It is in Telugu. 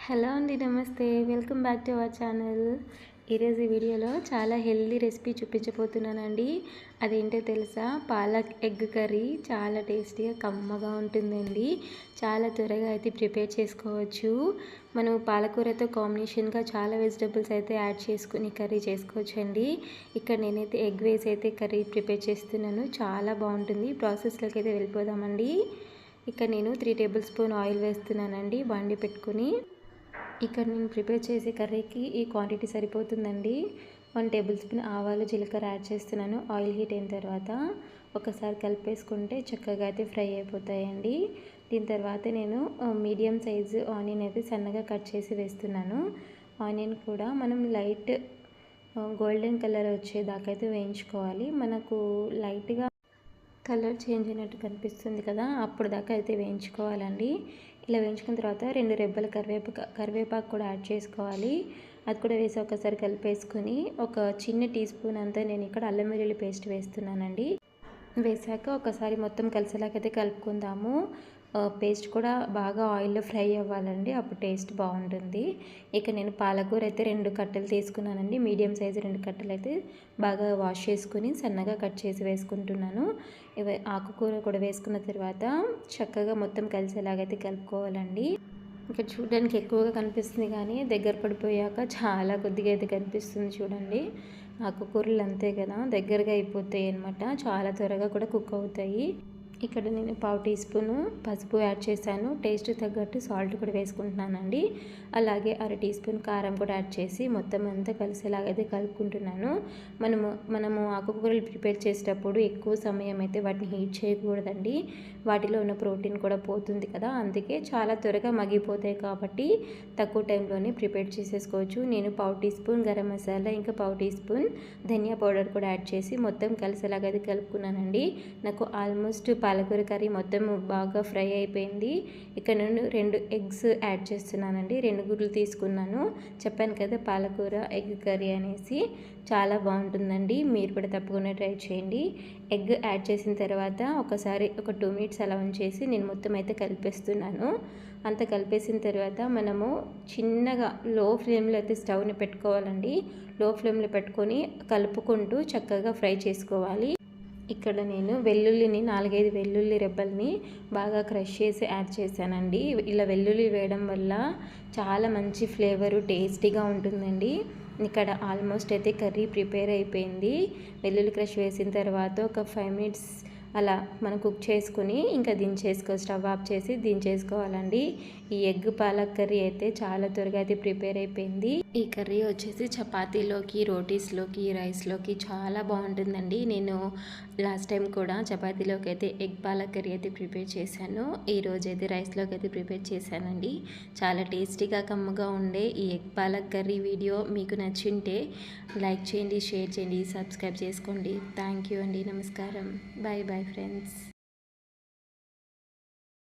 హలో అండి, నమస్తే. Welcome back to our channel. ఈరోజు ఈ వీడియోలో చాలా హెల్దీ రెసిపీ చూపించబోతున్నానండి. అదేంటో తెలుసా? Palak egg curry. చాలా టేస్టీగా కమ్మగా ఉంటుందండి. చాలా త్వరగా అయితే ప్రిపేర్ చేసుకోవచ్చు. మనం పాలకూరతో కాంబినేషన్గా చాలా వెజిటబుల్స్ అయితే యాడ్ చేసుకుని కర్రీ చేసుకోవచ్చు అండి. ఇక్కడ నేనైతే ఎగ్ వేసి అయితే కర్రీ ప్రిపేర్ చేస్తున్నాను. చాలా బాగుంటుంది. ప్రాసెస్లోకి అయితే వెళ్ళిపోదామండి. ఇక్కడ నేను 3 టేబుల్ స్పూన్ ఆయిల్ వేస్తున్నానండి బండి పెట్టుకుని. ఇక్కడ నేను ప్రిపేర్ చేసే కర్రీకి ఈ క్వాంటిటీ సరిపోతుందండి. 1 టేబుల్ స్పూన్ ఆవాలు, జీలకర్ర యాడ్ చేస్తున్నాను. ఆయిల్ హీట్ అయిన తర్వాత ఒకసారి కలిపేసుకుంటే చక్కగా అయితే ఫ్రై అయిపోతాయండి. దీని తర్వాత నేను మీడియం సైజు ఆనియన్ అయితే సన్నగా కట్ చేసి వేస్తున్నాను. ఆనియన్ కూడా మనం లైట్ గోల్డెన్ కలర్ వచ్చేదాకా అయితే వేయించుకోవాలి. మనకు లైట్గా కలర్ చేంజ్ అయినట్టు కనిపిస్తుంది కదా, అప్పుడు దాకా అయితే వేయించుకోవాలండి. ఇలా వేయించుకున్న తర్వాత 2 రెబ్బల కరివేపాకు కూడా యాడ్ చేసుకోవాలి. అది కూడా వేసి ఒకసారి కలిపేసుకొని ఒక చిన్న టీ స్పూన్ అంతా నేను ఇక్కడ అల్లం వెల్లుల్లి పేస్ట్ వేస్తున్నానండి. వేసాక ఒకసారి మొత్తం కలిసేలాగైతే కలుపుకుందాము. పేస్ట్ కూడా బాగా ఆయిల్లో ఫ్రై అవ్వాలండి, అప్పుడు టేస్ట్ బాగుంటుంది. ఇక నేను పాలకూర అయితే 2 కట్టలు తీసుకున్నానండి. మీడియం సైజు 2 కట్టలు అయితే బాగా వాష్ చేసుకుని సన్నగా కట్ చేసి వేసుకుంటున్నాను. ఇవి ఆకుకూర కూడా వేసుకున్న తర్వాత చక్కగా మొత్తం కలిసేలాగైతే కలుపుకోవాలండి. ఇక్కడ చూడడానికి ఎక్కువగా కనిపిస్తుంది కానీ దగ్గర పడిపోయాక చాలా కొద్దిగా అయితే కనిపిస్తుంది. చూడండి, ఆకుకూరలు అంతే కదా, దగ్గరగా అయిపోతాయి అన్నమాట. చాలా త్వరగా కూడా కుక్ అవుతాయి. ఇక్కడ నేను 1/2 టీ స్పూను పసుపు యాడ్ చేశాను. టేస్ట్ తగ్గట్టు సాల్ట్ కూడా వేసుకుంటున్నానండి. అలాగే 1/2 టీ స్పూన్ కారం కూడా యాడ్ చేసి మొత్తం అంతా కలిసేలాగైతే కలుపుకుంటున్నాను. మనము ఆకుకూరలు ప్రిపేర్ చేసేటప్పుడు ఎక్కువ సమయం అయితే వాటిని హీట్ చేయకూడదండి. వాటిలో ఉన్న ప్రోటీన్ కూడా పోతుంది కదా, అందుకే చాలా త్వరగా మగ్గిపోతాయి. కాబట్టి తక్కువ టైంలోనే ప్రిపేర్ చేసేసుకోవచ్చు. నేను 1/2 టీ స్పూన్ గరం మసాలా, ఇంకా 1/2 టీ స్పూన్ ధనియా పౌడర్ కూడా యాడ్ చేసి మొత్తం కలిసేలాగైతే కలుపుకున్నానండి. నాకు ఆల్మోస్ట్ పాలకూర కర్రీ మొత్తం బాగా ఫ్రై అయిపోయింది. ఇక్కడ నేను 2 ఎగ్స్ యాడ్ చేస్తున్నానండి. 2 గుడ్లు తీసుకున్నాను. చెప్పాను కదా పాలకూర ఎగ్ కర్రీ అనేసి. చాలా బాగుంటుందండి, మీరు కూడా తప్పకుండా ట్రై చేయండి. ఎగ్ యాడ్ చేసిన తర్వాత ఒకసారి ఒక 2 మినిట్స్ అలా ఉంచేసి నేను మొత్తం అయితే కలిపేస్తున్నాను. అంత కలిపేసిన తర్వాత మనము చిన్నగా లో ఫ్లేమ్లో అయితే స్టవ్ని పెట్టుకోవాలండి. లో ఫ్లేమ్లో పెట్టుకొని కలుపుకుంటూ చక్కగా ఫ్రై చేసుకోవాలి. ఇక్కడ నేను వెల్లుల్లిని 4-5 వెల్లుల్లి రెబ్బల్ని బాగా క్రష్ చేసి యాడ్ చేశానండి. ఇలా వెల్లుల్లి వేయడం వల్ల చాలా మంచి ఫ్లేవరు, టేస్టీగా ఉంటుందండి. ఇక్కడ ఆల్మోస్ట్ అయితే కర్రీ ప్రిపేర్ అయిపోయింది. వెల్లుల్లి క్రష్ వేసిన తర్వాత ఒక 5 మినిట్స్ అలా మనం కుక్ చేసుకుని ఇంకా స్టవ్ ఆఫ్ చేసి దించేసుకోవాలండి. ఈ ఎగ్ పాలక్ కర్రీ అయితే చాలా త్వరగా అయితే ప్రిపేర్ అయిపోయింది. ఈ కర్రీ వచ్చేసి చపాతీలోకి, రోటీస్లోకి, రైస్లోకి చాలా బాగుంటుందండి. నేను లాస్ట్ టైం కూడా చపాతీలోకి అయితే ఎగ్ పాలక్ కర్రీ అయితే ప్రిపేర్ చేశాను. ఈరోజు అయితే రైస్లోకి అయితే ప్రిపేర్ చేశానండి. చాలా టేస్టీగా కమ్మగా ఉండే ఈ ఎగ్ పాలక్ కర్రీ వీడియో మీకు నచ్చింటే లైక్ చేయండి, షేర్ చేయండి, సబ్స్క్రైబ్ చేసుకోండి. థ్యాంక్ యూ అండి. నమస్కారం. Bye bye friends.